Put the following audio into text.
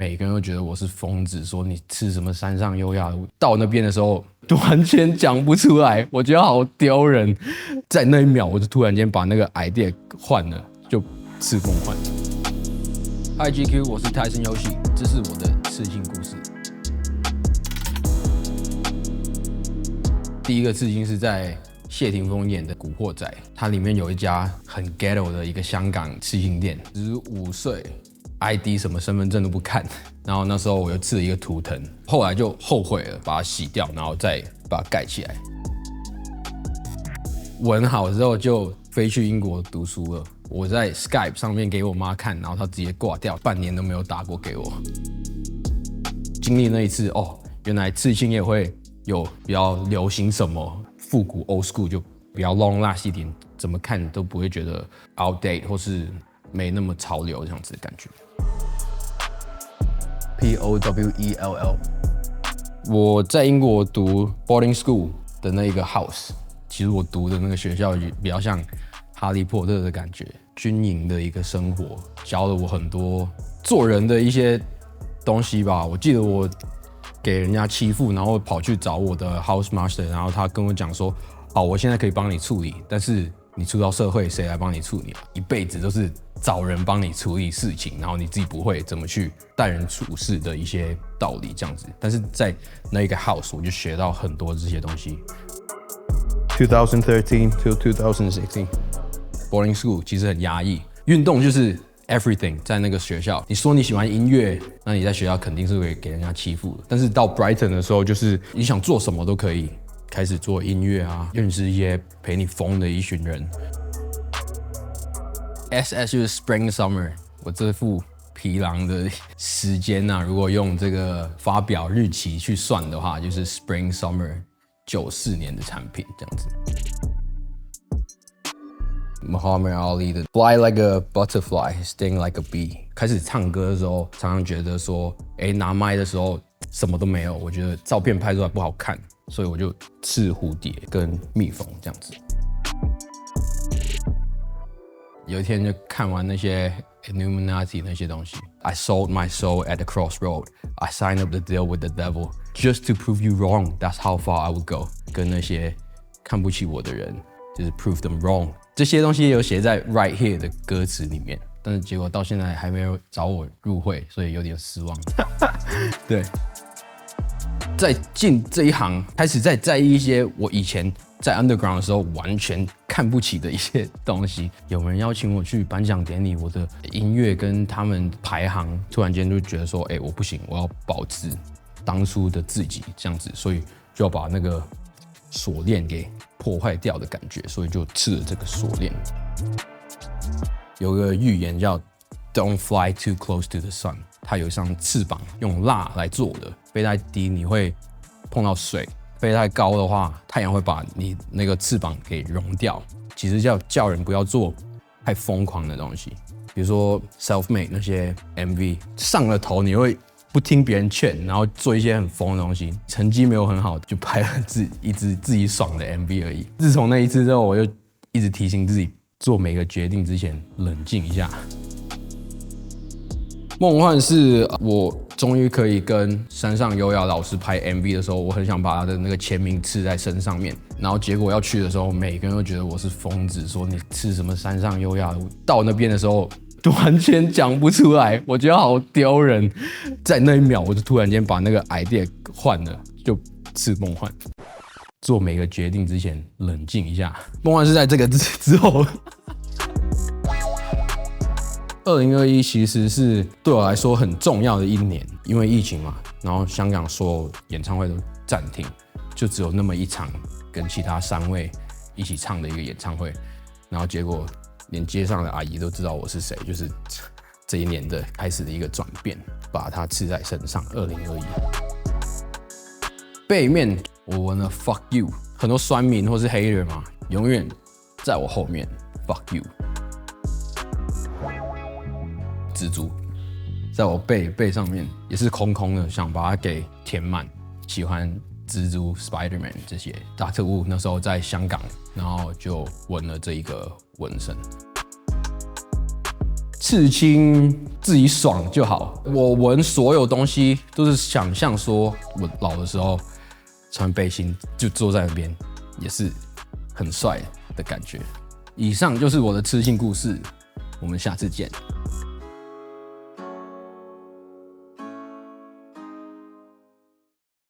每个人都觉得我是疯子，说你吃什么山上优雅的。到那边的时候，完全讲不出来，我觉得好丢人。在那一秒，我就突然间把那个 idea 换了，就赤梦幻。Hi GQ， 我是泰森游戏，这是我的刺青故事。第一个刺青是在谢霆锋演的《古惑仔》，它里面有一家很 ghetto 的一个香港刺青店，15岁。ID 什么身份证都不看，然后那时候我又刺了一个图腾，后来就后悔了，把它洗掉，然后再把它盖起来。纹好之后就飞去英国读书了。我在 Skype 上面给我妈看，然后她直接挂掉，半年都没有打过给我。经历那一次，原来刺青也会有比较流行什么复古 old school， 就比较 long last 一点，怎么看都不会觉得 outdate 或是没那么潮流这样子的感觉。POWELL， 我在英国读 boarding school 的那一个 house， 其实我读的那个学校比较像哈利波特的感觉，军营的一个生活，教了我很多做人的一些东西吧。我记得我给人家欺负，然后跑去找我的 house master， 然后他跟我讲说，我现在可以帮你处理，但是你出到社会，谁来帮你处理？一辈子都是找人帮你处理事情，然后你自己不会怎么去待人处事的一些道理，这样子。但是在那一个 house， 我就学到很多这些东西。2013 to 2016 boarding school 其实很压抑，运动就是 everything。在那个学校，你说你喜欢音乐，那你在学校肯定是会给人家欺负的。但是到 Brighton 的时候，就是你想做什么都可以。开始做音乐啊，认识一些陪你疯的一群人。SS 就是 Spring Summer， 我这副皮囊的时间啊，如果用这个发表日期去算的话，就是 Spring Summer 94年的产品这样子。Muhammad Ali 的 Fly like a butterfly, sting like a bee。开始唱歌的时候，常常觉得说，拿麦的时候什么都没有，我觉得照片拍出来不好看。所以我就刺蝴蝶跟蜜蜂这样子。有一天就看完那些 Illuminati 那些东西 ，I sold my soul at the crossroad. I signed up the deal with the devil just to prove you wrong. That's how far I would go. 跟那些看不起我的人，就是 prove them wrong。这些东西也有写在 Right Here 的歌词里面，但是结果到现在还没有找我入会，所以有点失望。对。在进这一行，开始在意一些我以前在 underground 的时候完全看不起的一些东西。有人邀请我去颁奖典礼，我的音乐跟他们排行，突然间就觉得说，我不行，我要保持当初的自己这样子，所以就要把那个锁链给破坏掉的感觉，所以就刺了这个锁链。有个寓言叫 "Don't fly too close to the sun"。它有一双翅膀，用蜡来做的。飞太低你会碰到水，飞太高的话，太阳会把你那个翅膀给融掉。其实叫人不要做太疯狂的东西，比如说 self-made 那些 MV， 上了头你会不听别人劝，然后做一些很疯的东西，成绩没有很好，就拍了一支自己爽的 MV 而已。自从那一次之后，我就一直提醒自己，做每个决定之前冷静一下。梦幻是我终于可以跟山上优雅老师拍 MV 的时候，我很想把他的那个签名刺在身上面，然后结果要去的时候，每个人都觉得我是疯子，说你刺什么山上优雅的。到那边的时候，完全讲不出来，我觉得好丢人。在那一秒，我就突然间把那个 idea 换了，就刺梦幻。做每个决定之前冷静一下。梦幻是在这个之后。2021其实是对我来说很重要的一年，因为疫情嘛，然后香港所有演唱会都暂停，就只有那么一场跟其他3位一起唱的一个演唱会，然后结果连街上的阿姨都知道我是谁，就是这一年的开始的一个转变，把它刺在身上。2021背面我纹了 fuck you， 很多酸民或是 hater 嘛，永远在我后面 fuck you。蜘蛛在我背上面也是空空的，想把它给填满。喜欢蜘蛛 Spider-Man 这些大特务，那时候在香港，然后就纹了这一个纹身。刺青自己爽就好。我纹所有东西都是想象说，我老的时候穿背心就坐在那边，也是很帅的感觉。以上就是我的刺青故事，我们下次见。